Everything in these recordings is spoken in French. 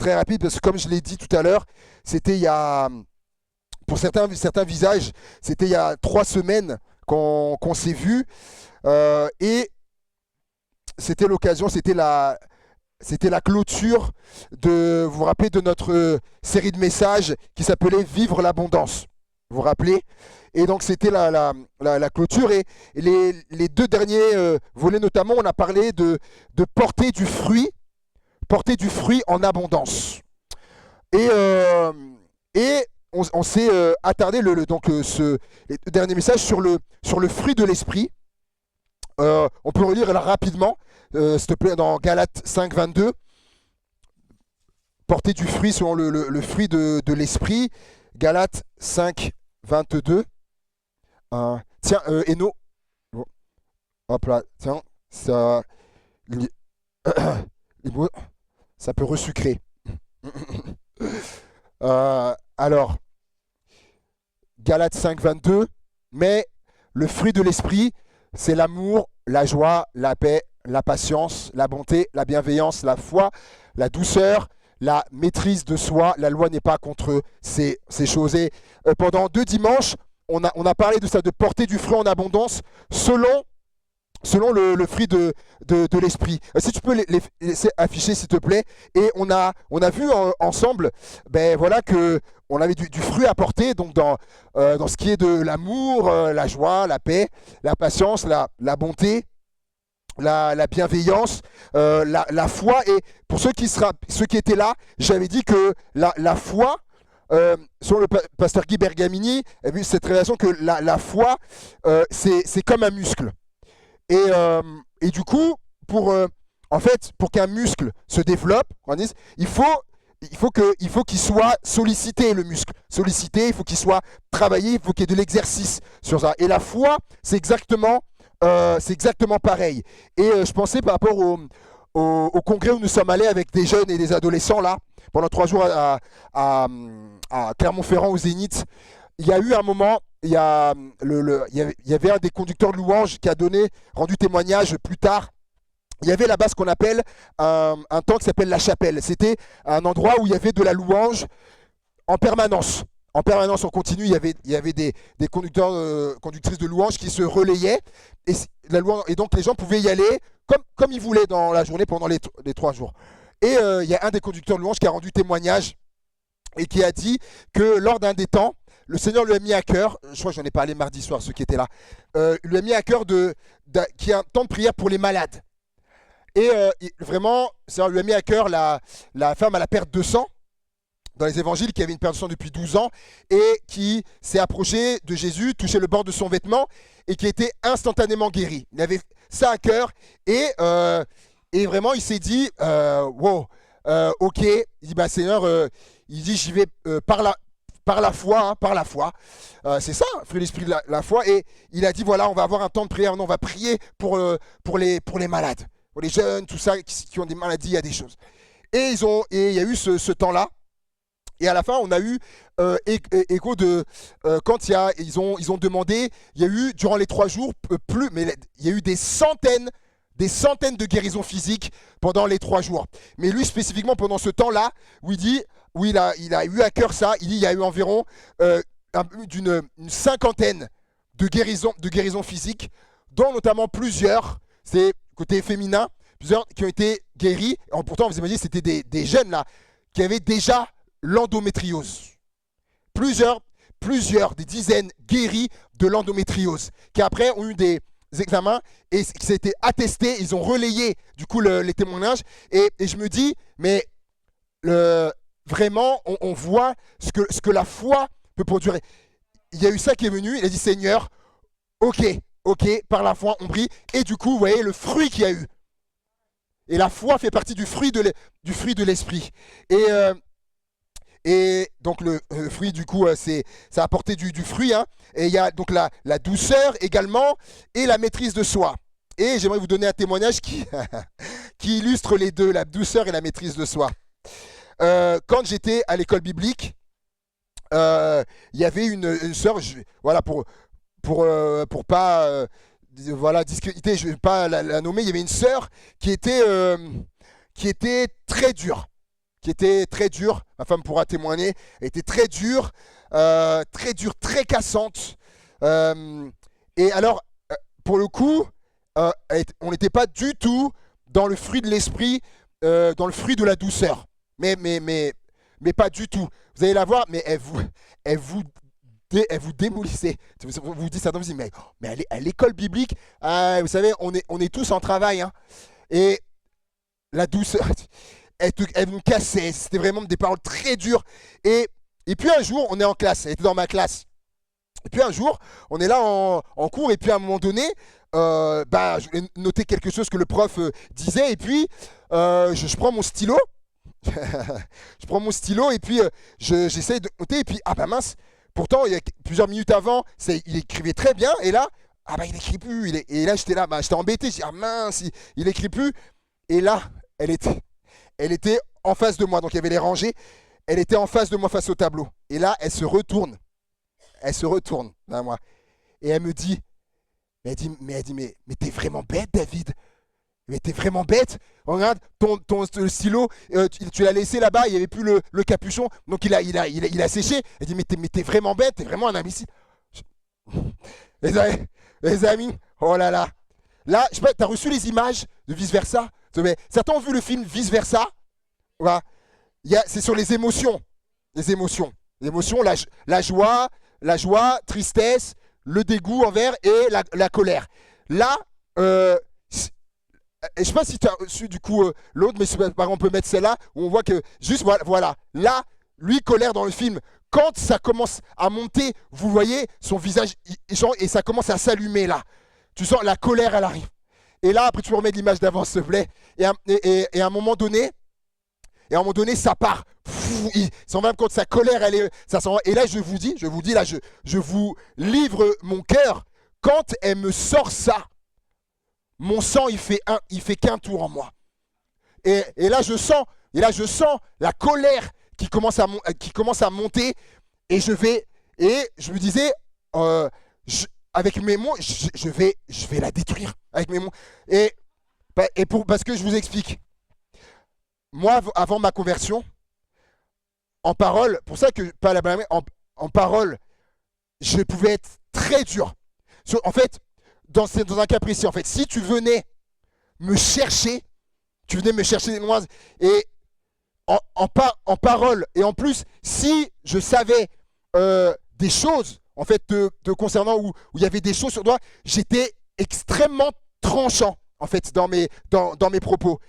très rapide parce que comme je l'ai dit tout à l'heure, c'était il y a, pour certains visages, c'était il y a 3 semaines qu'on s'est vus. Et c'était l'occasion, c'était la clôture de, vous vous rappelez, de notre série de messages qui s'appelait Vivre l'abondance. Vous vous rappelez? Et donc c'était la clôture. Et les deux derniers volets notamment, on a parlé de porter du fruit en abondance. Et, et on s'est attardé les deux derniers messages sur le fruit de l'esprit. On peut relire là rapidement, s'il te plaît, dans Galates 5, 22. Porter du fruit selon le fruit de l'esprit. Galates 5, 22. Tiens, Eno. Bon, hop là, tiens, ça, ça peut resucrer. Alors, Galates 5, 22. Mais le fruit de l'esprit, c'est l'amour, la joie, la paix, la patience, la bonté, la bienveillance, la foi, la douceur, la maîtrise de soi. La loi n'est pas contre ces choses. Et pendant 2 dimanches, on a parlé de ça, de porter du fruit en abondance selon le fruit de l'esprit. Si tu peux les laisser afficher, s'il te plaît. Et on a vu ensemble, ben voilà, que on avait du fruit à porter, donc dans ce qui est de l'amour, la joie, la paix, la patience, la bonté, la bienveillance, la foi. Et pour ceux qui étaient là, j'avais dit que la foi, selon le pasteur Guy Bergamini, a vu cette révélation que la foi, c'est comme un muscle. Et du coup, en fait, pour qu'un muscle se développe, il faut qu'il soit sollicité, le muscle. Sollicité, il faut qu'il soit travaillé, il faut qu'il y ait de l'exercice sur ça. Et la foi, c'est exactement pareil. Et je pensais par rapport au congrès où nous sommes allés avec des jeunes et des adolescents, là, pendant 3 jours à Clermont-Ferrand, au Zénith. Il y a eu un moment, il y avait un des conducteurs de louanges qui a rendu témoignage plus tard. Il y avait là-bas ce qu'on appelle un temps qui s'appelle la chapelle. C'était un endroit où il y avait de la louange en permanence. En permanence, en continu, il y avait des conducteurs, conductrices de louange qui se relayaient. Et donc les gens pouvaient y aller comme ils voulaient dans la journée pendant les 3 jours. Et il y a un des conducteurs de louange qui a rendu témoignage et qui a dit que lors d'un des temps, le Seigneur lui a mis à cœur, je crois que j'en ai parlé mardi soir, ceux qui étaient là, lui a mis à cœur qu'il y ait un temps de prière pour les malades. Et vraiment, ça lui a mis à cœur la femme à la perte de sang, dans les évangiles, qui avait une perte de sang depuis 12 ans, et qui s'est approchée de Jésus, touché le bord de son vêtement, et qui était instantanément guéri. Il avait ça à cœur, et vraiment, il s'est dit, wow, ok, il dit, bah, Seigneur, il dit, j'y vais par la foi, hein, par la foi. C'est ça, fruit de l'esprit de la foi. Et il a dit, voilà, on va avoir un temps de prière, on va prier pour les malades, pour les jeunes, tout ça, qui ont des maladies, il y a des choses. Et il y a eu ce temps-là. Et à la fin, on a eu écho de quand ils ont demandé, il y a eu durant les 3 jours mais il y a eu des centaines de guérisons physiques pendant les 3 jours. Mais lui spécifiquement pendant ce temps-là, où il a eu à cœur ça, il dit il y a eu environ une 50aine de guérisons physiques, dont notamment plusieurs, c'est côté féminin, plusieurs qui ont été guéris. Pourtant, vous imaginez, c'était des jeunes là qui avaient déjà l'endométriose. Plusieurs, des dizaines guéris de l'endométriose, qui après ont eu des examens et qui s'étaient attestés, ils ont relayé du coup les témoignages. Et je me dis, mais vraiment, on voit ce que la foi peut produire. Il y a eu ça qui est venu, il a dit, Seigneur, ok, par la foi, on prie. Et du coup, vous voyez le fruit qu'il y a eu. Et la foi fait partie du fruit de l'esprit. Et donc le fruit, du coup, ça a apporté du fruit. Hein. Et il y a donc la douceur également et la maîtrise de soi. Et j'aimerais vous donner un témoignage qui illustre les deux, la douceur et la maîtrise de soi. Quand j'étais à l'école biblique, il y avait une sœur, voilà, pour pas voilà, discréditer, je ne vais pas la nommer, il y avait une sœur qui était très dure. qui était très dure. Ma femme pourra témoigner. Elle était très dure, très cassante. Et alors, pour le coup, on n'était pas du tout dans le fruit de l'esprit, dans le fruit de la douceur. Mais pas du tout. Vous allez la voir, mais elle vous elle vous démolissait. Vous vous dites ça, vous dites, mais à l'école biblique, vous savez, on est tous en travail. Hein. Et la douceur, elle nous cassait. C'était vraiment des paroles très dures. Et puis un jour, on est en classe. Elle était dans ma classe. Et puis un jour, on est là en cours. Et puis à un moment donné, je vais noter quelque chose que le prof disait. Et puis, je prends mon stylo. Je prends mon stylo et puis j'essaye de noter. Et puis, ah bah mince. Pourtant, il y a plusieurs minutes avant, il écrivait très bien. Et là, ah bah il écrit plus. Et là, j'étais là, j'étais embêté. Je dis, ah mince, il écrit plus. Et là, elle était en face de moi. Donc il y avait les rangées. Elle était en face de moi, face au tableau. Et là, elle se retourne. Elle se retourne vers moi. Et elle me dit, mais t'es vraiment bête, David. Mais t'es vraiment bête. Regarde, ton stylo, tu l'as laissé là-bas, il n'y avait plus le capuchon, donc il a séché. Elle dit, mais t'es vraiment bête, t'es vraiment un imbécile. Les amis, oh là là. Là, je sais pas, t'as reçu les images de Vice Versa? Certains ont vu le film Vice Versa? Voilà. C'est sur les émotions. Les émotions. Les émotions, la joie, tristesse, le dégoût envers et la colère. Là, je sais pas si tu as reçu du coup l'autre, mais par exemple, on peut mettre celle-là où on voit que juste voilà. Là, lui, colère dans le film. Quand ça commence à monter, vous voyez son visage et ça commence à s'allumer là. Tu sens la colère, elle arrive. Et là, après, tu remets l'image d'avant, s'il te plaît. Et à un moment donné, ça part. Ça va quand sa colère, ça s'en va. Et là, je vous dis là, je vous livre mon cœur. Quand elle me sort ça, mon sang, il fait qu'un tour en moi. Et là, je sens la colère qui commence à monter. Et je me disais, avec mes mots, je vais la détruire avec mes mots. Parce que je vous explique. Moi, avant ma conversion, en parole, pour ça que pas la blâmer, en parole, je pouvais être très dur. En fait, dans un cas précis, en fait, si tu venais me chercher des noises, et en parole, et en plus, si je savais des choses, en fait, te concernant, où il y avait des choses sur toi, j'étais extrêmement tranchant, en fait, dans mes propos.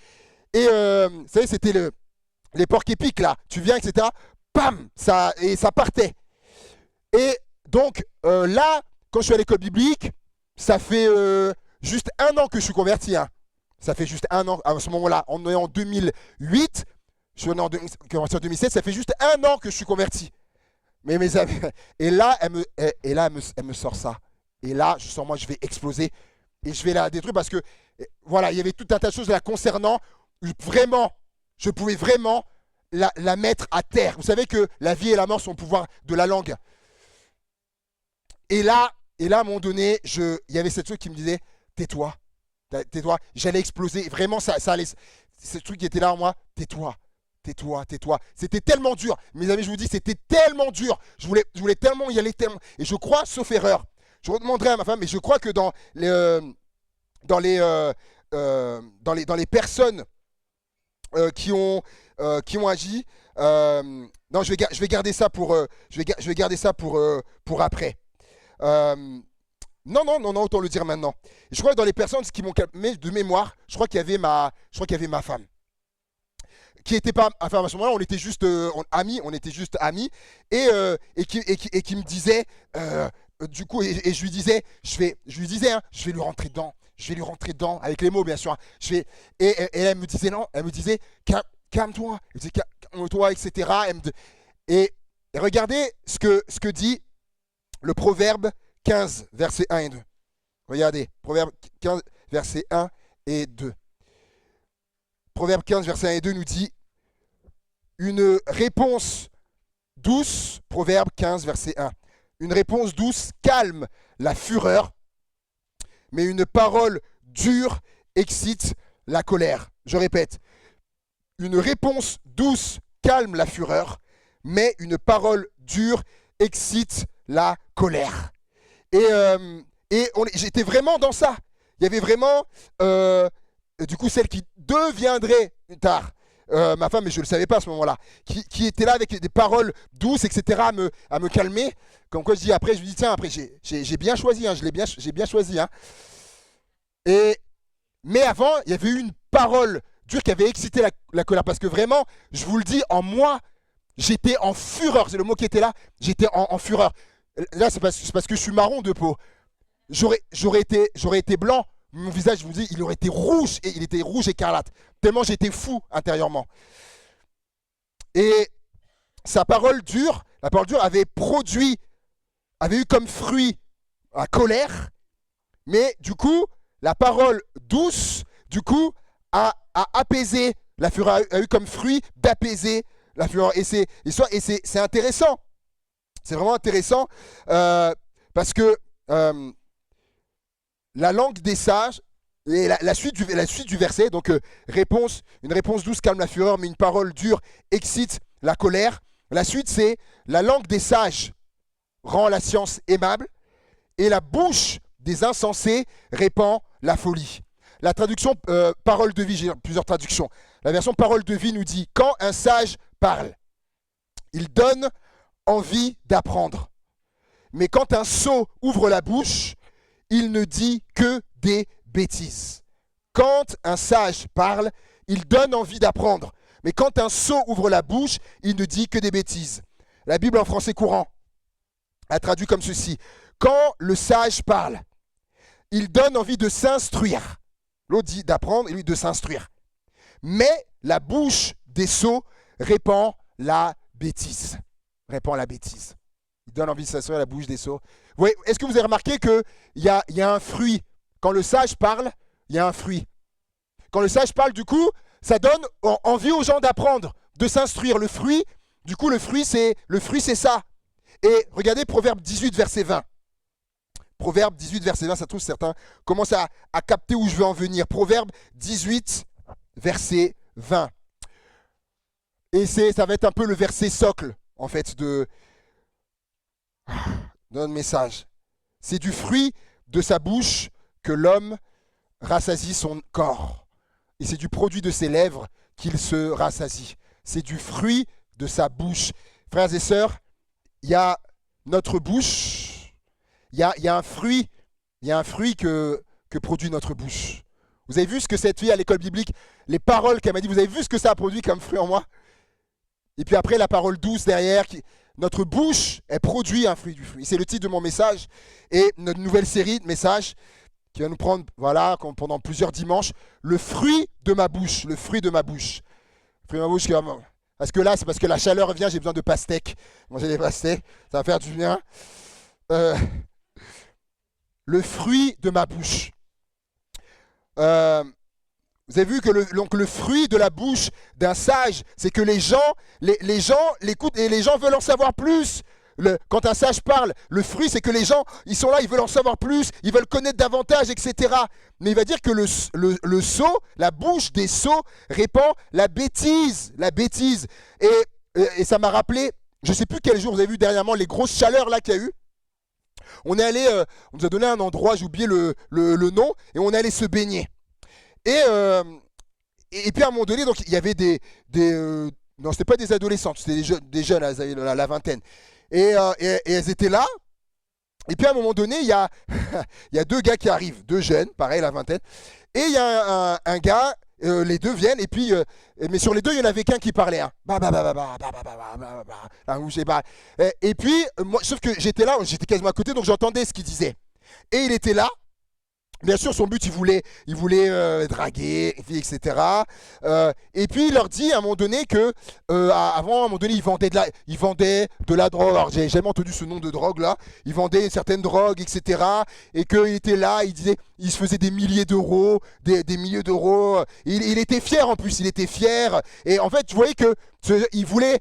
Et vous savez, c'était les porcs épiques, là. Tu viens, etc. Pam, ça partait. Et donc, là, quand je suis à l'école biblique, ça fait juste 1 an que je suis converti. Hein. Ça fait juste 1 an. À ce moment-là, on est en 2008. Je suis converti en 2007. Ça fait juste 1 an que je suis converti. Mais mes amis, et là, elle me sort ça. Et là, je sens, moi, je vais exploser. Et je vais la détruire parce que, voilà, il y avait tout un tas de choses la concernant. Vraiment, je pouvais vraiment la mettre à terre. Vous savez que la vie et la mort sont au pouvoir de la langue. Et là, à un moment donné, il y avait cette chose qui me disait, tais-toi. J'allais exploser. Vraiment, ça allait. Ce truc qui était là en moi, tais-toi. C'était tellement dur. Mes amis, je vous dis, c'était tellement dur. Je voulais tellement y aller, tellement. Et je crois, sauf erreur, je redemanderai à ma femme, mais je crois que dans les personnes qui ont agi, non, je vais garder ça pour, je vais garder ça pour après. Non, autant le dire maintenant. Je crois que dans les personnes qui m'ont calmé de mémoire, je crois qu'il y avait ma femme. Qui était pas, enfin à ce moment-là, on était juste amis, et qui me disait, du coup, et je lui disais, je vais lui rentrer dedans, avec les mots bien sûr. Et elle me disait non, elle me disait calme-toi, calme-toi, etc. Et regardez ce que dit le Proverbe 15, versets 1 et 2. Regardez, Proverbe 15, versets 1 et 2. Proverbe 15, verset 1 et 2 nous dit une réponse douce, Proverbe 15, verset 1. Une réponse douce calme la fureur, mais une parole dure excite la colère. Je répète, une réponse douce calme la fureur, mais une parole dure excite la colère. J'étais vraiment dans ça. Il y avait vraiment, du coup, celle qui deviendrait plus tard, ma femme, mais je ne le savais pas à ce moment-là, qui était là avec des paroles douces, etc., à me calmer. Comme quoi, je dis après, je lui dis, tiens, après, j'ai bien choisi, hein, j'ai bien choisi. Hein. Mais avant, il y avait eu une parole dure qui avait excité la colère. Parce que vraiment, je vous le dis, en moi, j'étais en fureur. C'est le mot qui était là. J'étais en fureur. Là, c'est parce que je suis marron de peau. J'aurais été blanc. Mon visage, je vous dis, il aurait été rouge. Et il était rouge écarlate. Tellement j'étais fou intérieurement. Et sa parole dure, la parole dure avait eu comme fruit la colère. Mais du coup, la parole douce, du coup, a apaisé la fureur, a eu comme fruit d'apaiser la fureur. Et c'est intéressant. C'est vraiment intéressant parce que la langue des sages, et la suite du verset, donc une réponse douce calme la fureur, mais une parole dure excite la colère. La suite, c'est la langue des sages rend la science aimable, et la bouche des insensés répand la folie. La traduction parole de vie, j'ai plusieurs traductions. La version parole de vie nous dit « Quand un sage parle, il donne envie d'apprendre. Mais quand un sot ouvre la bouche, il ne dit que des bêtises. » Quand un sage parle, il donne envie d'apprendre. Mais quand un sot ouvre la bouche, il ne dit que des bêtises. La Bible en français courant a traduit comme ceci. Quand le sage parle, il donne envie de s'instruire. L'autre dit d'apprendre et lui de s'instruire. Mais la bouche des sots répand la bêtise. Répand la bêtise. Il donne envie de s'instruire, la bouche des sots. Est-ce que vous avez remarqué qu'il y a un fruit? Quand le sage parle, il y a un fruit. Quand le sage parle, du coup, ça donne envie aux gens d'apprendre, de s'instruire. Le fruit, du coup, le fruit, c'est ça. Et regardez Proverbe 18, verset 20. Proverbe 18, verset 20, ça trouve certains commencent à capter où je veux en venir. Proverbe 18, verset 20. Et ça va être un peu le verset socle, en fait, de notre message. C'est du fruit de sa bouche que l'homme rassasie son corps. Et c'est du produit de ses lèvres qu'il se rassasie. C'est du fruit de sa bouche. Frères et sœurs, il y a notre bouche, il y a un fruit que produit notre bouche. Vous avez vu ce que cette fille à l'école biblique, les paroles qu'elle m'a dit, vous avez vu ce que ça a produit comme fruit en moi? Et puis après la parole douce derrière, notre bouche, elle produit un fruit du fruit. C'est le titre de mon message et notre nouvelle série de messages qui va nous prendre, voilà, pendant plusieurs dimanches, le fruit de ma bouche, le fruit de ma bouche. Le fruit de ma bouche, parce que là, c'est parce que la chaleur revient, j'ai besoin de pastèques. Manger des pastèques, ça va faire du bien. Le fruit de ma bouche. Vous avez vu que donc le fruit de la bouche d'un sage, c'est que les gens l'écoutent et les gens veulent en savoir plus. Quand un sage parle, le fruit, c'est que les gens, ils sont là, ils veulent en savoir plus, ils veulent connaître davantage, etc. Mais il va dire que le sot, la bouche des sots répand la bêtise. Et ça m'a rappelé, je ne sais plus quel jour, vous avez vu dernièrement les grosses chaleurs là qu'il y a eu. On est allé, on nous a donné un endroit, j'ai oublié le nom, et on est allé se baigner. Et puis à un moment donné, donc il y avait non, c'était pas des adolescentes, c'était des jeunes, elles avaient la vingtaine. Et elles étaient là. Et puis à un moment donné, il y a deux gars qui arrivent, deux jeunes, pareil, la vingtaine. Et il y a un gars, les deux viennent, et puis, mais sur les deux, il y en avait qu'un qui parlait. Hein. Et puis, moi, sauf que j'étais là, j'étais quasiment à côté, donc j'entendais ce qu'il disait. Et il était là. Bien sûr, son but, il voulait draguer, etc. Et puis, il leur dit à un moment donné que, avant, à un moment donné, il vendait de la drogue. Alors, j'ai jamais entendu ce nom de drogue là. Il vendait une certaine drogue, etc. Et qu'il était là, il se faisait des milliers d'euros, des milliers d'euros. Il était fier en plus, il était fier. Et en fait, vous voyez que il voulait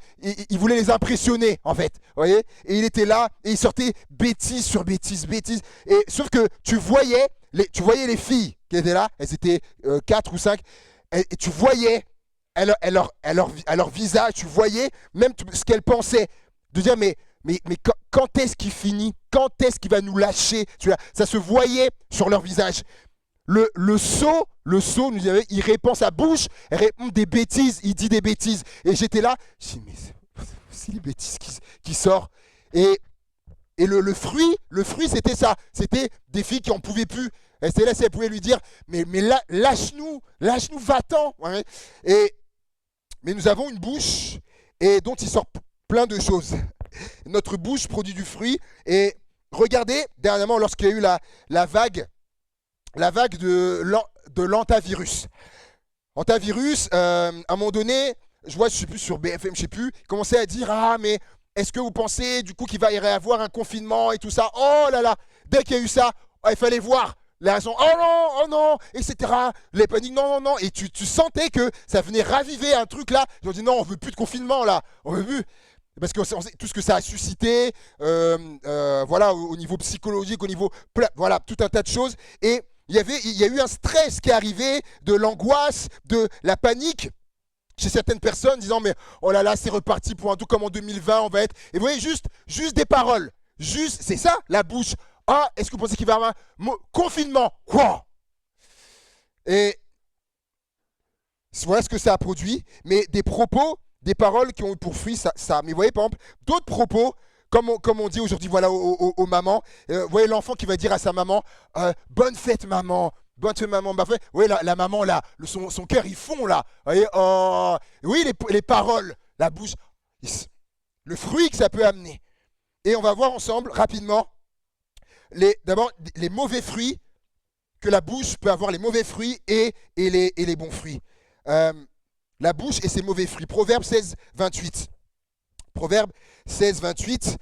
les impressionner, en fait. Vous voyez? Et il était là, et il sortait bêtise sur bêtise, bêtise. Et sauf que tu voyais les filles qui étaient là, elles étaient 4 ou 5, et tu voyais à leur visage, tu voyais même ce qu'elle pensait, de dire mais quand est-ce qu'il finit? Quand est-ce qu'il va nous lâcher? Ça se voyait sur leur visage. Le sot, nous disait, il répand sa bouche, il répond des bêtises, il dit des bêtises. Et j'étais là, je dis, mais c'est les bêtises qui sortent. Et le fruit, c'était ça. C'était des filles qui n'en pouvaient plus. Elles étaient là, si elles pouvaient lui dire, mais lâche-nous, va-t'en. Ouais. Mais nous avons une bouche et dont il sort plein de choses. Notre bouche produit du fruit. Et regardez, dernièrement, lorsqu'il y a eu la vague de l'antavirus. Antavirus, à un moment donné, je vois, je ne sais plus, sur BFM, je ne sais plus, il commençait à dire, ah, mais est-ce que vous pensez du coup qu'il va y avoir un confinement et tout ça? Oh là là, dès qu'il y a eu ça, oh, il fallait voir. Les raisons, oh non, etc. Les paniques, non. Et tu sentais que ça venait raviver un truc là. Ils ont dit non, on veut plus de confinement là. On veut plus. Parce que tout ce que ça a suscité, voilà, au niveau psychologique, au niveau, voilà, tout un tas de choses. Et il y a eu un stress qui est arrivé, de l'angoisse, de la panique chez certaines personnes, disant mais oh là là, c'est reparti pour un tout comme en 2020, on va être. Et vous voyez, juste des paroles. Juste, c'est ça, la bouche. Ah, est-ce que vous pensez qu'il va y avoir un confinement? Quoi? Et voilà ce que ça a produit. Mais des propos, des paroles qui ont eu pour fruit ça. Mais vous voyez, par exemple, d'autres propos, comme on dit aujourd'hui, voilà, aux mamans. Vous voyez l'enfant qui va dire à sa maman, bonne fête maman. Bonne fête maman. Bah, vous voyez la maman là, son cœur il fond là. Vous voyez, oh, oui, les paroles, la bouche, le fruit que ça peut amener. Et on va voir ensemble rapidement. D'abord, les mauvais fruits, que la bouche peut avoir les mauvais fruits et les bons fruits. La bouche et ses mauvais fruits. Proverbe 16, 28. Proverbe 16, 28.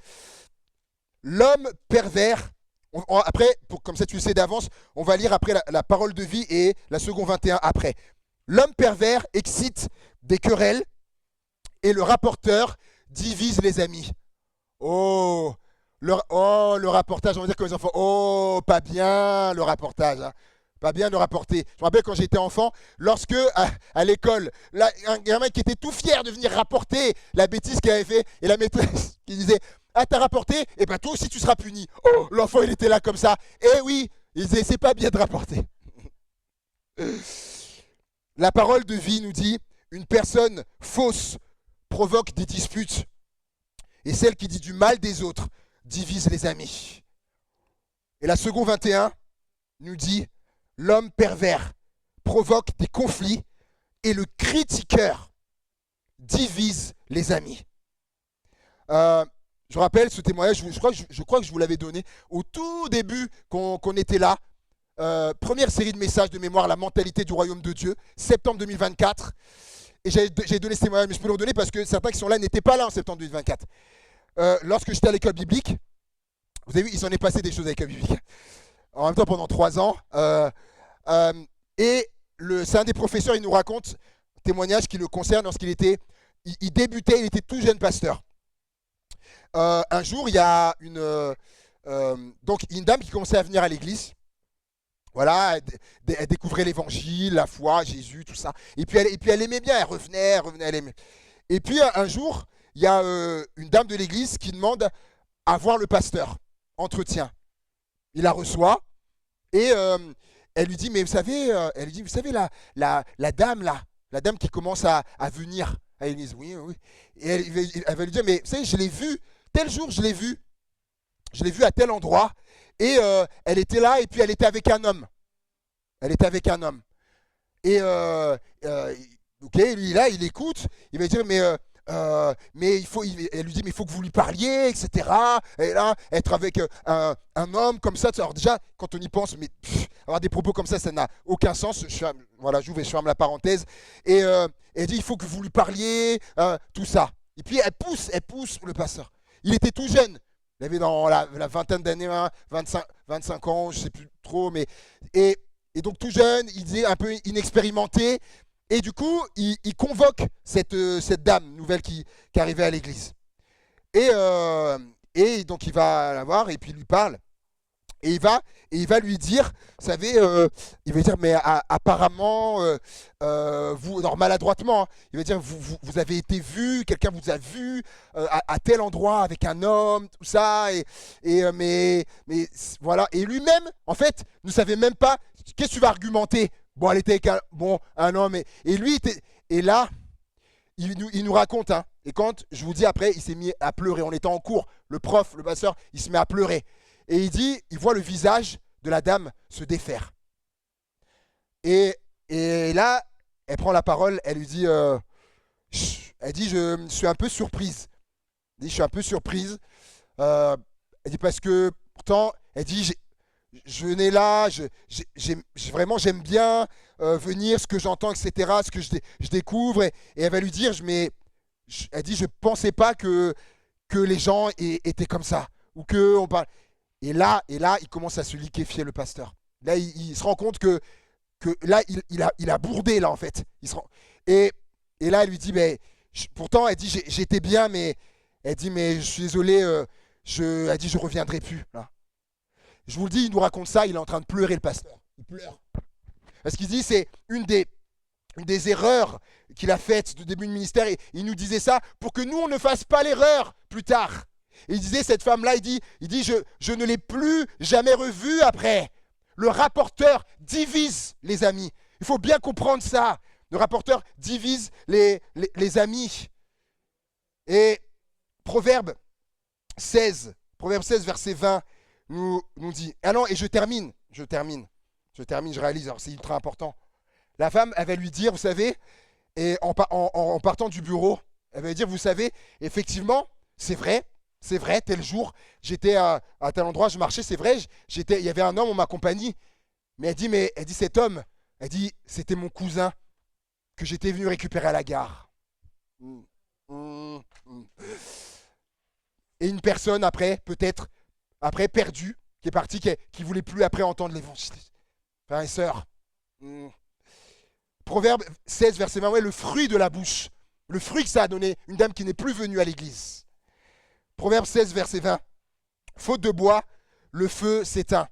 L'homme pervers, après, comme ça tu le sais d'avance, on va lire après la parole de vie et la seconde 21 après. L'homme pervers excite des querelles et le rapporteur divise les amis. Oh, le rapportage, on va dire comme les enfants, oh, pas bien le rapportage, hein. Pas bien de rapporter. Je me rappelle quand j'étais enfant, lorsque à l'école, un gamin qui était tout fier de venir rapporter la bêtise qu'il avait fait, et la maîtresse qui disait, ah t'as rapporté, et ben toi aussi tu seras puni. Oh, l'enfant il était là comme ça. Eh oui, il disait, c'est pas bien de rapporter. La parole de vie nous dit, une personne fausse provoque des disputes, et celle qui dit du mal des autres divise les amis. Et la seconde 21 nous dit, l'homme pervers provoque des conflits et le critiqueur divise les amis. Je rappelle ce témoignage, je crois que je vous l'avais donné au tout début qu'on était là. Première série de messages de mémoire, la mentalité du royaume de Dieu, septembre 2024. Et j'ai donné ce témoignage, mais je peux le redonner parce que certains qui sont là n'étaient pas là en septembre 2024. Lorsque j'étais à l'école biblique, vous avez vu, il s'en est passé des choses à l'école biblique. En même temps, pendant 3 ans. Et c'est un des professeurs, il nous raconte un témoignage qui le concerne lorsqu'il était, il débutait, il était tout jeune pasteur. Un jour, il y a donc une dame qui commençait à venir à l'église. Voilà, elle découvrait l'évangile, la foi, Jésus, tout ça. Et puis elle aimait bien, elle revenait, elle aimait. Et puis un jour, il y a une dame de l'église qui demande à voir le pasteur. Entretien. Il la reçoit et elle lui dit, mais vous savez, la dame là, la dame qui commence à venir à l'église, oui. Et elle va lui dire, mais vous savez, je l'ai vue, tel jour je l'ai vue à tel endroit, et elle était là, et puis elle était avec un homme. Et ok, lui là, il écoute, il va dire, mais elle lui dit, mais il faut que vous lui parliez, etc. Et là, être avec un homme comme ça, alors déjà, quand on y pense, mais avoir des propos comme ça n'a aucun sens. Je ferme la parenthèse. Et elle dit, il faut que vous lui parliez, tout ça. Et puis elle pousse le pasteur. Il était tout jeune. Il avait dans la vingtaine d'années, 25 ans, je ne sais plus trop, mais et donc tout jeune, il disait un peu inexpérimenté. Et du coup, il convoque cette dame nouvelle qui arrivait à l'église. Et donc il va la voir et puis il lui parle. Et il va lui dire, vous savez, il va dire, mais apparemment, vous, alors maladroitement, hein, il va dire, vous avez été vu, quelqu'un vous a vu à tel endroit avec un homme, tout ça, mais voilà. Et lui-même, en fait, ne savait même pas, qu'est-ce que tu vas argumenter? Bon, elle était avec un homme, et lui, et là, il nous raconte, hein, et quand, je vous dis après, il s'est mis à pleurer, on était en cours, le prof, le pasteur, il se met à pleurer. Et il voit le visage de la dame se défaire. Et là, elle prend la parole, elle lui dit, elle dit, je suis un peu surprise. Elle dit, je suis un peu surprise. Elle dit, parce que pourtant, elle dit, je venais là, vraiment j'aime bien venir, ce que j'entends, etc., ce que je découvre. Et elle va lui dire, elle dit, je ne pensais pas que les gens étaient comme ça. Ou que on parle. Et là, il commence à se liquéfier, le pasteur. Là, il se rend compte que là, il a bourdé, là, en fait. Et là, elle lui dit, mais, pourtant, elle dit, j'étais bien, mais elle dit, mais je suis désolé, elle dit, je reviendrai plus. Là. Je vous le dis, il nous raconte ça, il est en train de pleurer, le pasteur. Il pleure. Parce qu'il dit, c'est une des erreurs qu'il a faites de début de ministère. Et il nous disait ça pour que nous, on ne fasse pas l'erreur plus tard. Et il disait, cette femme-là, il dit je ne l'ai plus jamais revue après. Le rapporteur divise les amis. Il faut bien comprendre ça. Le rapporteur divise les amis. Et Proverbe 16, verset 20, nous dit, ah non, et je termine, je réalise, alors c'est ultra important. La femme, elle va lui dire, vous savez, et en partant du bureau, elle va lui dire, vous savez, effectivement, c'est vrai, tel jour, j'étais à tel endroit, je marchais, c'est vrai, il y avait un homme en ma compagnie. Mais elle dit cet homme, elle dit, c'était mon cousin que j'étais venu récupérer à la gare. Et une personne peut-être perdue, qui est partie, qui voulait plus après entendre l'évangile. Frères et sœurs. Proverbe 16, verset 20, ouais, le fruit de la bouche, le fruit que ça a donné, une dame qui n'est plus venue à l'église. Proverbe 16, verset 20. Faute de bois, le feu s'éteint.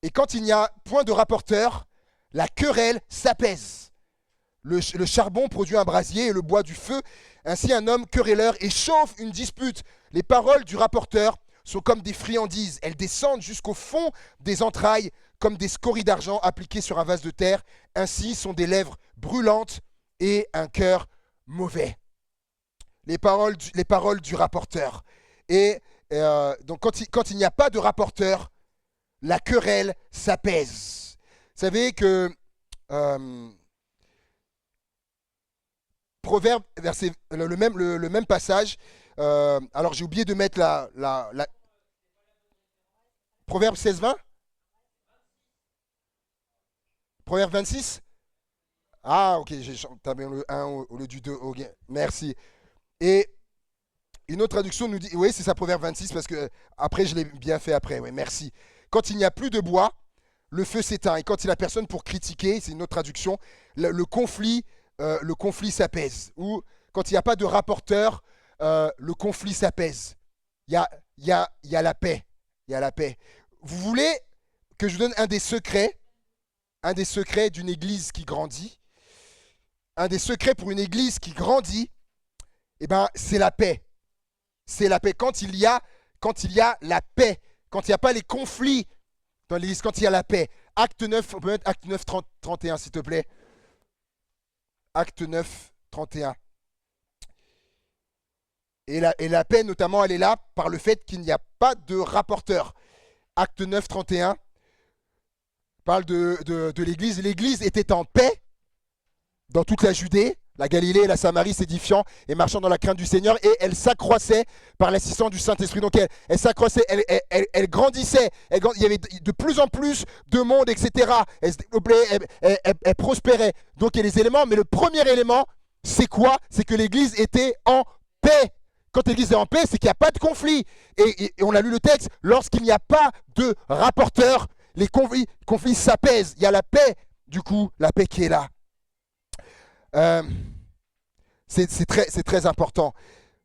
Et quand il n'y a point de rapporteur, la querelle s'apaise. Le charbon produit un brasier et le bois du feu. Ainsi un homme querelleur échauffe une dispute. Les paroles du rapporteur sont comme des friandises. Elles descendent jusqu'au fond des entrailles comme des scories d'argent appliquées sur un vase de terre. Ainsi sont des lèvres brûlantes et un cœur mauvais. Les paroles du rapporteur. Et donc quand il n'y a pas de rapporteur, la querelle s'apaise. Vous savez que Proverbe, le même passage, alors j'ai oublié de mettre la Proverbe 16, 20. Proverbe 26. Ah, ok, t'as bien le 1 au lieu du 2. Okay. Merci. Et une autre traduction nous dit, oui, c'est ça, Proverbe 26, parce que après, je l'ai bien fait après, oui, merci. Quand il n'y a plus de bois, le feu s'éteint. Et quand il n'y a personne pour critiquer, c'est une autre traduction, le conflit s'apaise. Ou quand il n'y a pas de rapporteur, le conflit s'apaise. Il y a la paix. Il y a la paix. Vous voulez que je vous donne un des secrets d'une église qui grandit? Un des secrets pour une église qui grandit, eh ben, c'est la paix. C'est la paix. Quand il y a la paix, quand il n'y a pas les conflits dans l'église, quand il y a la paix. Acte 9, on peut mettre Acte 9, 31, s'il te plaît. Acte 9, 31. Et la paix, notamment, elle est là par le fait qu'il n'y a pas de rapporteur. Acte 9, 31 parle de l'église. L'église était en paix dans toute la Judée, la Galilée et la Samarie, s'édifiant et marchant dans la crainte du Seigneur, et elle s'accroissait par l'assistance du Saint-Esprit. Donc elle s'accroissait, elle grandissait, il y avait de plus en plus de monde, etc. Elle se développait, elle prospérait. Donc il y a les éléments, mais le premier élément, c'est quoi? C'est que l'église était en paix. Quand l'église est en paix, c'est qu'il n'y a pas de conflit. Et on a lu le texte, lorsqu'il n'y a pas de rapporteur, les conflits s'apaisent. Il y a la paix, du coup, la paix qui est là. C'est très important.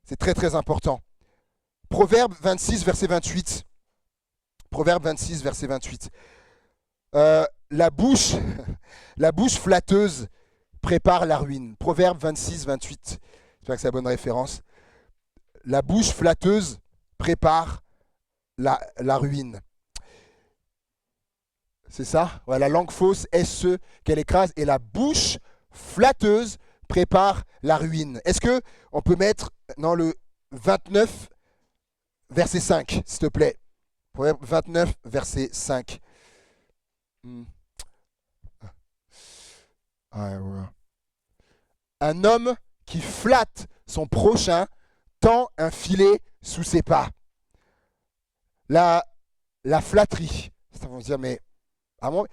C'est très très important. Proverbe 26, verset 28. Proverbe 26, verset 28. La bouche, la bouche flatteuse prépare la ruine. Proverbe 26, 28. J'espère que c'est la bonne référence. La bouche flatteuse prépare la ruine. C'est ça? Ouais, la langue fausse est ce qu'elle écrase et la bouche flatteuse prépare la ruine. Est-ce que on peut mettre dans le 29, verset 5, s'il te plaît? Proverbe 29, verset 5. Un homme qui flatte son prochain tend un filet sous ses pas. La flatterie. Ça va vous dire, mais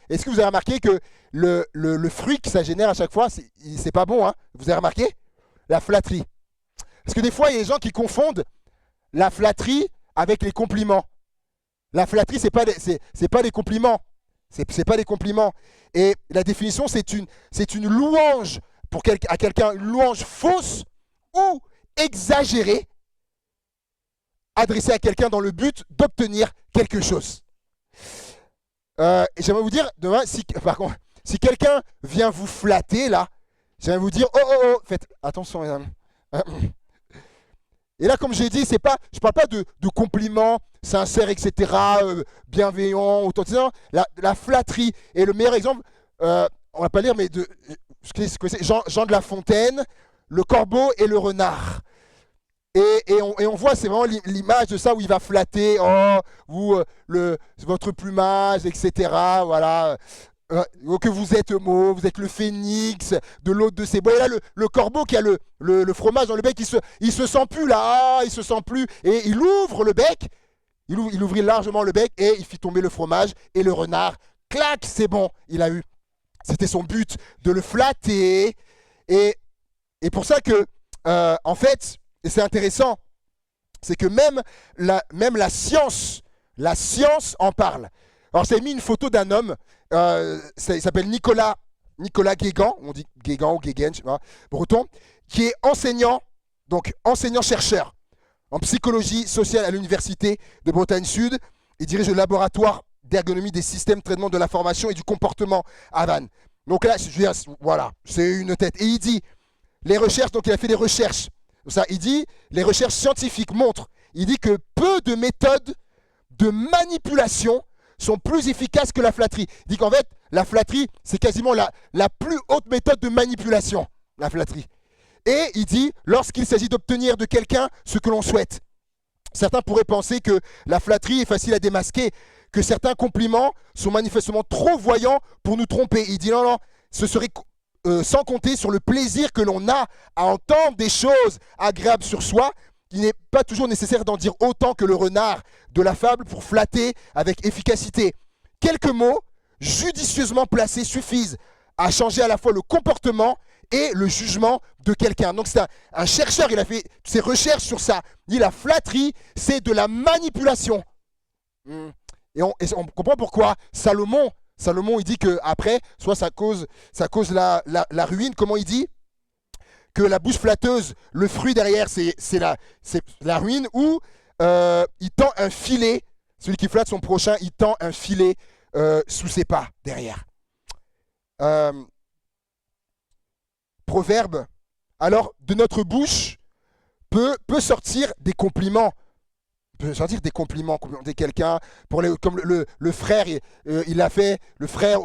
est-ce que vous avez remarqué que le fruit que ça génère à chaque fois, c'est pas bon, hein? Vous avez remarqué? La flatterie. Parce que des fois, il y a des gens qui confondent la flatterie avec les compliments. La flatterie, c'est pas des compliments. C'est pas des compliments. Et la définition, c'est une louange à quelqu'un, une louange fausse ou exagérée, adressée à quelqu'un dans le but d'obtenir quelque chose. J'aimerais vous dire, demain, si quelqu'un vient vous flatter, là, j'aimerais vous dire, oh, faites attention, mesdames. Et là, comme j'ai dit, je ne parle pas de compliments sincères, etc., bienveillants, authentiques. La flatterie. Et le meilleur exemple, on ne va pas lire, mais c'est Jean de La Fontaine, le corbeau et le renard. Et on voit, c'est vraiment l'image de ça où il va flatter, votre plumage, etc. Voilà. Que vous êtes mauve, vous êtes le phénix de l'autre de ses bois. Et là, le corbeau qui a le fromage dans le bec, il se sent plus là, il se sent plus. Et il ouvre le bec, il ouvrit largement le bec et il fit tomber le fromage. Et le renard, clac, c'est bon, il a eu. C'était son but, de le flatter. Et pour ça que, en fait, et c'est intéressant, c'est que même la science en parle. Alors, j'ai mis une photo d'un homme, il s'appelle Nicolas Guégan, on dit Guégan ou Guéguen, je sais pas, breton, qui est enseignant, donc enseignant-chercheur en psychologie sociale à l'université de Bretagne Sud. Il dirige le laboratoire d'ergonomie des systèmes de traitement de l'information et du comportement à Vannes. Donc là, je veux dire, voilà, c'est une tête. Et il dit, les recherches, donc il a fait des recherches. Ça, il dit, les recherches scientifiques montrent, il dit que peu de méthodes de manipulation sont plus efficaces que la flatterie. Il dit qu'en fait, la flatterie, c'est quasiment la plus haute méthode de manipulation, la flatterie. Et il dit, lorsqu'il s'agit d'obtenir de quelqu'un ce que l'on souhaite, certains pourraient penser que la flatterie est facile à démasquer, que certains compliments sont manifestement trop voyants pour nous tromper. Il dit, non, ce serait sans compter sur le plaisir que l'on a à entendre des choses agréables sur soi. Il n'est pas toujours nécessaire d'en dire autant que le renard de la fable pour flatter avec efficacité. Quelques mots judicieusement placés suffisent à changer à la fois le comportement et le jugement de quelqu'un. Donc c'est un chercheur, il a fait ses recherches sur ça. Il dit la flatterie, c'est de la manipulation. Et on comprend pourquoi Salomon, il dit qu'après, soit ça cause la ruine. Comment il dit? Que la bouche flatteuse, le fruit derrière, c'est la ruine, ou il tend un filet, celui qui flatte son prochain, il tend un filet sous ses pas derrière. Proverbe, alors de notre bouche peut sortir des compliments. Peut sortir des compliments, complimenter quelqu'un, comme le frère, il a fait, le frère,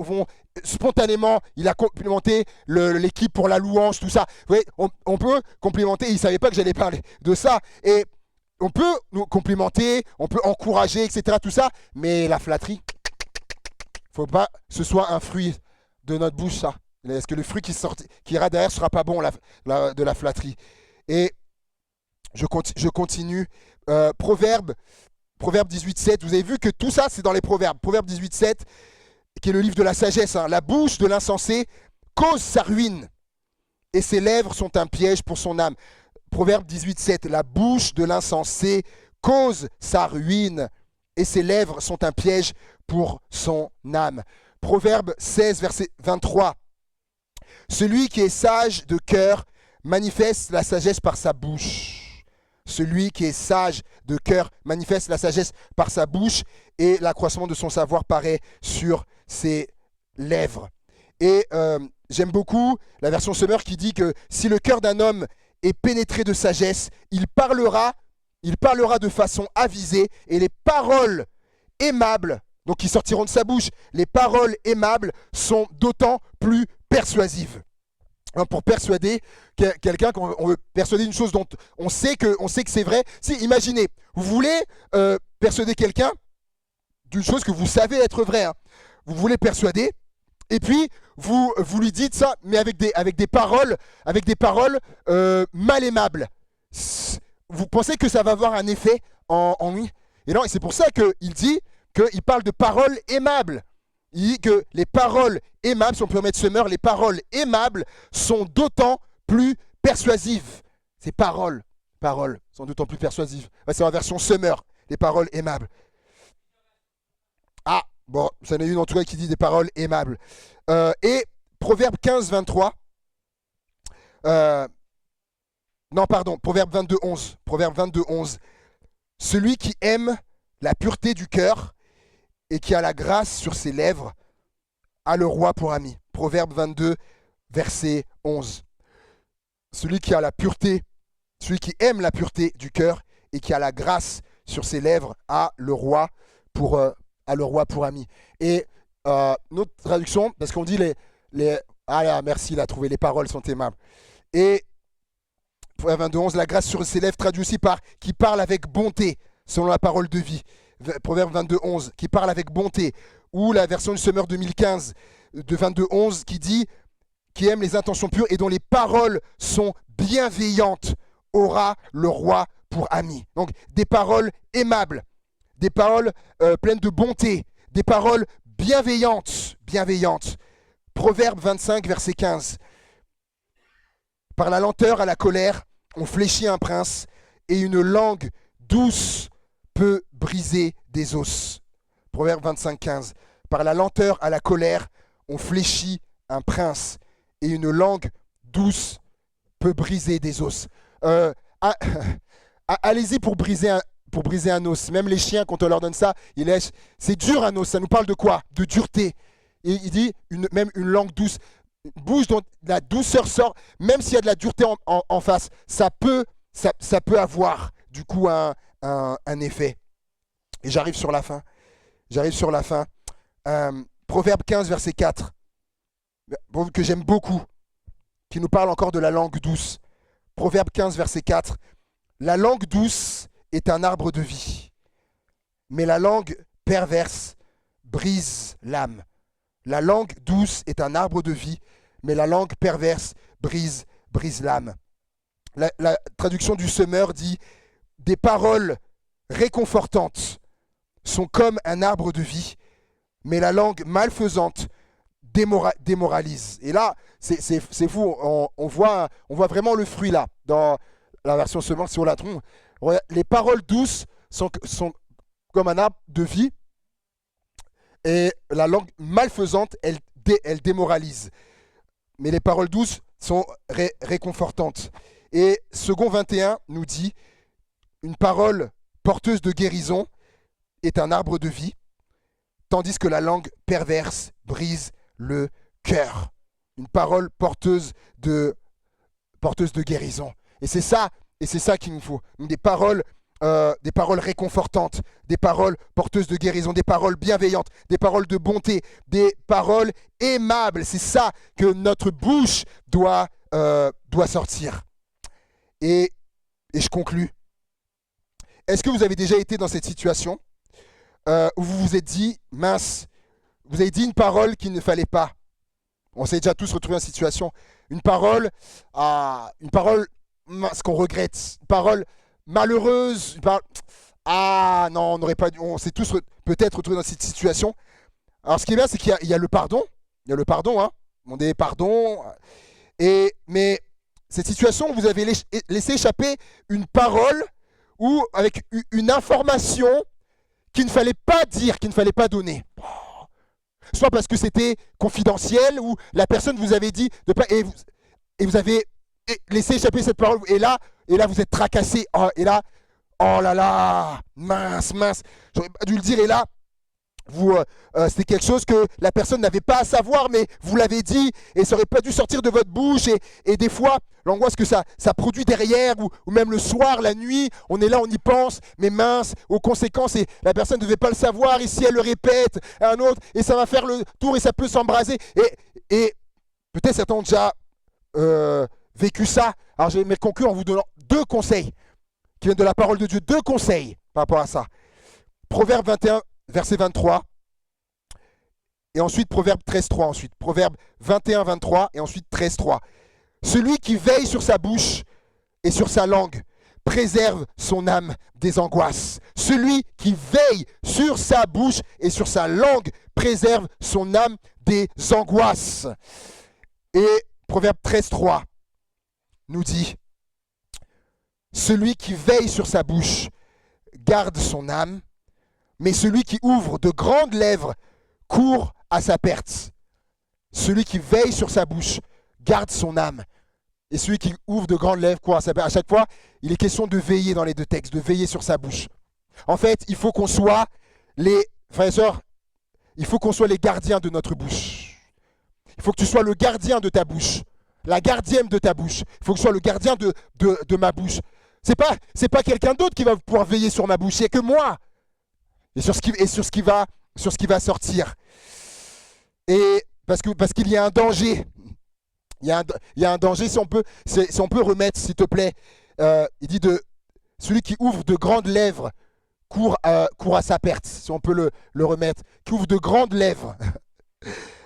spontanément, il a complimenté l'équipe pour la louange, tout ça. Vous voyez, on peut complimenter, il ne savait pas que j'allais parler de ça. Et on peut nous complimenter, on peut encourager, etc., tout ça, mais la flatterie, il ne faut pas que ce soit un fruit de notre bouche, ça. Est-ce que le fruit qui ira derrière ne sera pas bon, de la flatterie? Et je continue. Proverbe 18.7, vous avez vu que tout ça c'est dans les Proverbes. Proverbe 18.7, qui est le livre de la sagesse, hein. La bouche de l'insensé cause sa ruine et ses lèvres sont un piège pour son âme. Proverbe 18.7, la bouche de l'insensé cause sa ruine et ses lèvres sont un piège pour son âme. Proverbe 16, verset 23, celui qui est sage de cœur manifeste la sagesse par sa bouche. Celui qui est sage de cœur manifeste la sagesse par sa bouche et l'accroissement de son savoir paraît sur ses lèvres. Et j'aime beaucoup la version Summer qui dit que si le cœur d'un homme est pénétré de sagesse, il parlera de façon avisée et les paroles aimables, donc qui sortiront de sa bouche, les paroles aimables sont d'autant plus persuasives. Alors, pour persuader quelqu'un, quand on veut persuader une chose dont on sait que c'est vrai, si imaginez, vous voulez persuader quelqu'un d'une chose que vous savez être vraie, hein. Vous voulez persuader, et puis vous lui dites ça, mais avec des paroles mal aimables. Vous pensez que ça va avoir un effet en lui? Et non, et c'est pour ça qu'il dit qu'il parle de paroles aimables. Il dit que les paroles aimables, si on peut mettre Summer, les paroles aimables sont d'autant plus persuasives. Ces paroles sont d'autant plus persuasives. Ouais, c'est la version Summer, les paroles aimables. Ah, bon, j'en ai une en tout cas qui dit des paroles aimables. Et Proverbe 15, 23. Non, pardon, Proverbe 22, 11. Proverbe 22, 11. Celui qui aime la pureté du cœur et qui a la grâce sur ses lèvres a le roi pour ami. Proverbe 22, verset 11. Celui qui a la pureté, celui qui aime la pureté du cœur et qui a la grâce sur ses lèvres a le roi pour ami. Et notre traduction, parce qu'on dit ah là, merci, il a trouvé, les paroles sont aimables. Et Proverbe 22, 11, la grâce sur ses lèvres traduit aussi par qui parle avec bonté, selon la parole de vie. Proverbe 22, 11, qui parle avec bonté. Ou la version du Summer 2015 de 22, 11 qui dit qui aime les intentions pures et dont les paroles sont bienveillantes aura le roi pour ami. Donc des paroles aimables, des paroles pleines de bonté, des paroles bienveillantes. Proverbe 25, verset 15. Par la lenteur à la colère, on fléchit un prince et une langue douce peut briser des os. Proverbe 25, 15. Par la lenteur à la colère, on fléchit un prince et une langue douce peut briser des os. Allez-y pour briser un os. Même les chiens, quand on leur donne ça, ils lèchent. C'est dur un os. Ça nous parle de quoi? De dureté. Et il dit même une langue douce. Une bouche dont la douceur sort, même s'il y a de la dureté en face, ça peut avoir du coup un effet. Et j'arrive sur la fin. Proverbe 15, verset 4, que j'aime beaucoup, qui nous parle encore de la langue douce. Proverbe 15, verset 4. La langue douce est un arbre de vie, mais la langue perverse brise l'âme. La langue douce est un arbre de vie, mais la langue perverse brise l'âme. La traduction du Summer dit « Des paroles réconfortantes sont comme un arbre de vie, mais la langue malfaisante démoralise. » Et là, c'est fou, on voit vraiment le fruit là, dans la version Summer, si on la trouve. Les paroles douces sont comme un arbre de vie, et la langue malfaisante, elle démoralise. Mais les paroles douces sont réconfortantes. Et Second 21 nous dit, une parole porteuse de guérison est un arbre de vie, tandis que la langue perverse brise le cœur. Une parole porteuse de guérison. Et c'est ça qu'il nous faut. Des paroles réconfortantes, des paroles porteuses de guérison, des paroles bienveillantes, des paroles de bonté, des paroles aimables. C'est ça que notre bouche doit sortir. Et je conclus. Est-ce que vous avez déjà été dans cette situation où vous vous êtes dit, mince, vous avez dit une parole qu'il ne fallait pas? On s'est déjà tous retrouvés en situation. Une parole mince, qu'on regrette, une parole malheureuse, ah non, on s'est tous peut-être retrouvés dans cette situation. Alors ce qui est bien, c'est qu'il y a le pardon, hein, demander pardon. Mais cette situation, vous avez laissé échapper une parole ou avec une information qu'il ne fallait pas dire, qu'il ne fallait pas donner. Soit parce que c'était confidentiel ou la personne vous avait dit de pas et vous avez laissé échapper cette parole et là et là vous êtes tracassé, oh, et là, oh là là, mince, j'aurais pas dû le dire, et là, c'était quelque chose que la personne n'avait pas à savoir, mais vous l'avez dit, et ça aurait pas dû sortir de votre bouche, et des fois, l'angoisse que ça produit derrière, ou même le soir, la nuit, on est là, on y pense, mais mince, aux conséquences, et la personne ne devait pas le savoir, et si elle le répète à un autre, et ça va faire le tour, et ça peut s'embraser, et peut-être certains ont déjà vécu ça. Alors je vais conclure en vous donnant 2 conseils, qui viennent de la parole de Dieu, 2 conseils par rapport à ça. Proverbe 21, verset 23, et ensuite Proverbe 13.3, ensuite Proverbe 21, 23, et ensuite 13.3. Celui qui veille sur sa bouche et sur sa langue préserve son âme des angoisses. Celui qui veille sur sa bouche et sur sa langue préserve son âme des angoisses. Et Proverbe 13.3 nous dit, celui qui veille sur sa bouche garde son âme, mais celui qui ouvre de grandes lèvres court à sa perte. Celui qui veille sur sa bouche garde son âme, et celui qui ouvre de grandes lèvres court à sa perte. À chaque fois, il est question de veiller dans les 2 textes, de veiller sur sa bouche. En fait, il faut qu'on soit les frères et sœurs, il faut qu'on soit les gardiens de notre bouche. Il faut que tu sois le gardien de ta bouche, la gardienne de ta bouche. Il faut que je sois le gardien de ma bouche. C'est pas quelqu'un d'autre qui va pouvoir veiller sur ma bouche, c'est que moi. Et sur ce qui va sortir. Et parce qu'il y a un danger. Il y a un danger, si on peut remettre, s'il te plaît. Il dit celui qui ouvre de grandes lèvres court à sa perte, si on peut le remettre. Qui ouvre de grandes lèvres.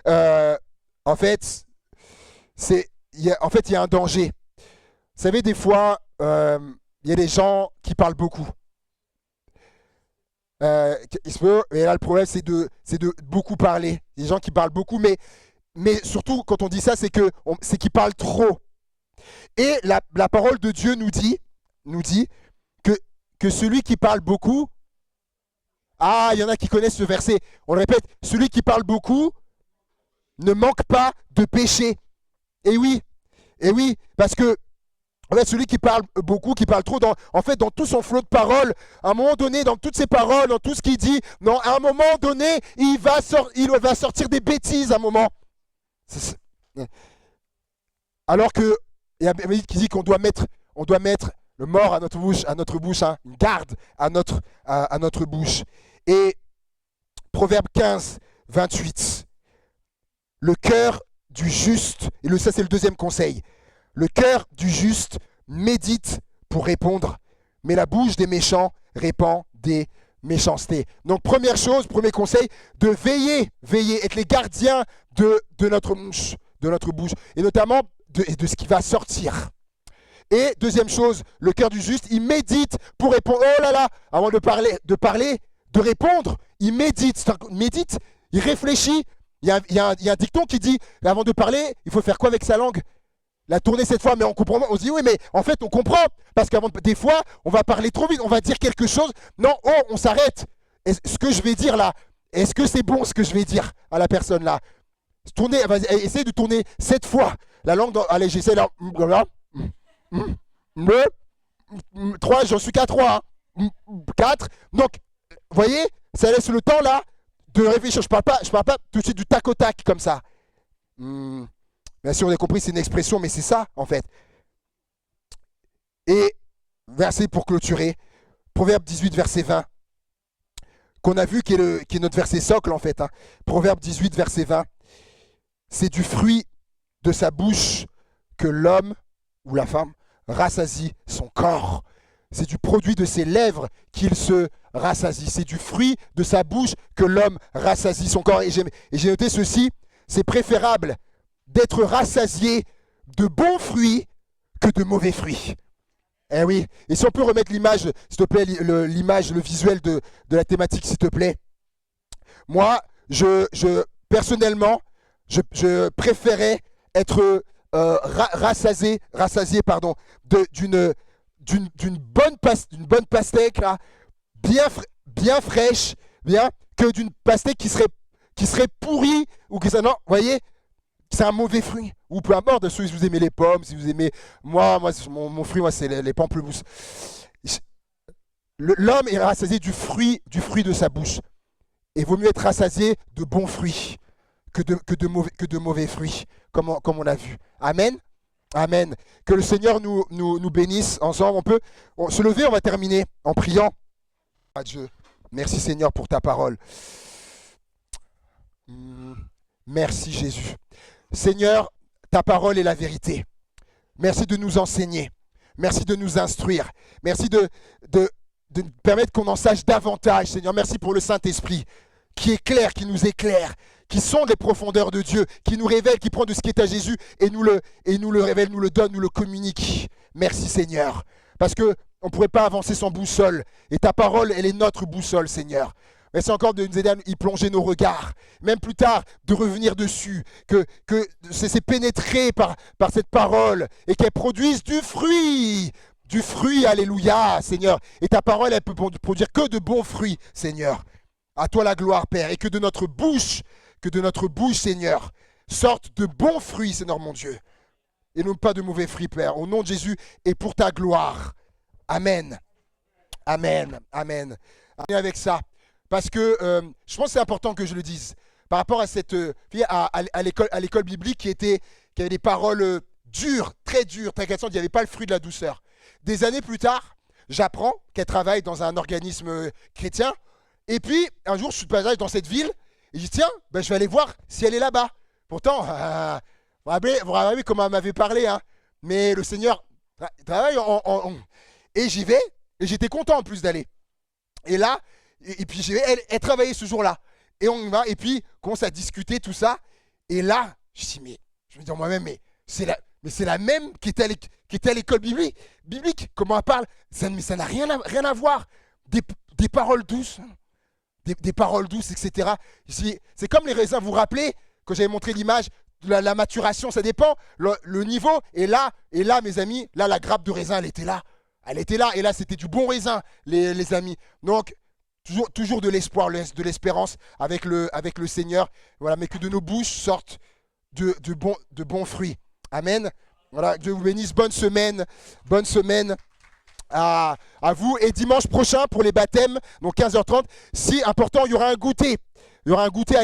En fait, il y a un danger. Vous savez, des fois, il y a des gens qui parlent beaucoup. Et là, le problème, c'est de beaucoup parler. Des gens qui parlent beaucoup, mais surtout, quand on dit ça, c'est qu'ils parlent trop. Et la parole de Dieu nous dit que celui qui parle beaucoup, il y en a qui connaissent ce verset, on le répète, celui qui parle beaucoup ne manque pas de péché. Et oui, parce que en fait, celui qui parle beaucoup, qui parle trop, dans tout son flot de paroles, à un moment donné, dans toutes ses paroles, dans tout ce qu'il dit, non, à un moment donné, il va sortir des bêtises à un moment. Alors que, il y a un qui dit qu'on doit mettre le mort à notre bouche, hein, une garde à notre bouche. Et Proverbe 15, 28, le cœur du juste, et ça c'est le 2e conseil, le cœur du juste médite pour répondre, mais la bouche des méchants répand des méchancetés. Donc première chose, premier conseil, de veiller, être les gardiens de notre bouche, et notamment de ce qui va sortir. Et deuxième chose, le cœur du juste, il médite pour répondre. Oh là là, avant de parler, de répondre, il médite, il réfléchit. Il y a un dicton qui dit, avant de parler, il faut faire quoi avec sa langue? La tourner cette fois, mais on comprend. On se dit oui, mais en fait on comprend, parce qu'avant, des fois, on va parler trop vite, on va dire quelque chose. Non, on s'arrête. Ce que je vais dire là, est-ce que c'est bon ce que je vais dire à la personne là? Essaye de tourner 7 fois la langue. Allez, j'essaie là. 3, j'en suis qu'à 3. 4. Donc, vous voyez, ça laisse le temps là de réfléchir. Je parle pas tout de suite du tac au tac comme ça. Bien sûr, on a compris, c'est une expression, mais c'est ça, en fait. Et, verset pour clôturer, Proverbe 18, verset 20, qu'on a vu qui est notre verset socle, en fait. Hein. Proverbe 18, verset 20, c'est du fruit de sa bouche que l'homme ou la femme rassasie son corps. C'est du produit de ses lèvres qu'il se rassasie. C'est du fruit de sa bouche que l'homme rassasie son corps. Et j'ai noté ceci, c'est préférable d'être rassasié de bons fruits que de mauvais fruits. Eh oui. Et si on peut remettre l'image, s'il te plaît, le visuel de la thématique, s'il te plaît. Moi, personnellement, je préférais être rassasié d'une bonne pastèque là, bien fraîche, que d'une pastèque qui serait pourrie ou que ça, non, vous voyez, c'est un mauvais fruit. Ou peu importe, si vous aimez les pommes, si vous aimez... mon fruit, moi, c'est les pamplemousses. L'homme est rassasié du fruit de sa bouche. Et il vaut mieux être rassasié de bons fruits que de mauvais fruits, comme on a vu. Amen. Amen. Que le Seigneur nous bénisse ensemble. On peut se lever, on va terminer en priant à Dieu. Merci Seigneur pour ta parole. Merci Jésus. Seigneur, ta parole est la vérité. Merci de nous enseigner. Merci de nous instruire. Merci de nous permettre qu'on en sache davantage, Seigneur. Merci pour le Saint-Esprit qui éclaire, qui nous éclaire, qui sonde les profondeurs de Dieu, qui nous révèle, qui prend de ce qui est à Jésus et nous le révèle, nous le donne, nous le communique. Merci Seigneur. Parce qu'on ne pourrait pas avancer sans boussole. Et ta parole, elle est notre boussole, Seigneur. Merci encore de nous aider à y plonger nos regards. Même plus tard, de revenir dessus. Que c'est pénétré par cette parole et qu'elle produise du fruit. Du fruit, alléluia, Seigneur. Et ta parole, elle peut produire que de bons fruits, Seigneur. À toi la gloire, Père. Et que de notre bouche, Seigneur, sortent de bons fruits, Seigneur mon Dieu. Et non pas de mauvais fruits, Père. Au nom de Jésus et pour ta gloire. Amen. Amen. Amen. Amen avec ça. Parce que je pense que c'est important que je le dise. Par rapport à cette fille à l'école biblique qui avait des paroles dures, très agaçantes, il n'y avait pas le fruit de la douceur. Des années plus tard, j'apprends qu'elle travaille dans un organisme chrétien. Et puis, un jour, je suis passé dans cette ville. Et je dis, tiens, ben, je vais aller voir si elle est là-bas. Pourtant, vous vous rappelez comment elle m'avait parlé. Hein, mais le Seigneur travaille Et j'y vais. Et j'étais content en plus d'aller. Et là, et puis elle travaillait ce jour-là. Et on y va. Et puis, on commence à discuter, tout ça. Et là, je me dis en moi-même, mais c'est la même qui était à l'école biblique. Comment elle parle? Ça n'a rien à voir. Des paroles douces. Des paroles douces, etc. C'est comme les raisins, vous vous rappelez, quand j'avais montré l'image, la maturation, ça dépend, le niveau. Et là, mes amis, là, la grappe de raisin, elle était là. Elle était là, et là, c'était du bon raisin, les amis. Donc, toujours de l'espoir, de l'espérance avec le Seigneur. Voilà, mais que de nos bouches sortent de bons fruits. Amen. Voilà, Dieu vous bénisse. Bonne semaine. Bonne semaine. À vous, et dimanche prochain pour les baptêmes, donc 15h30, si important, il y aura un goûter à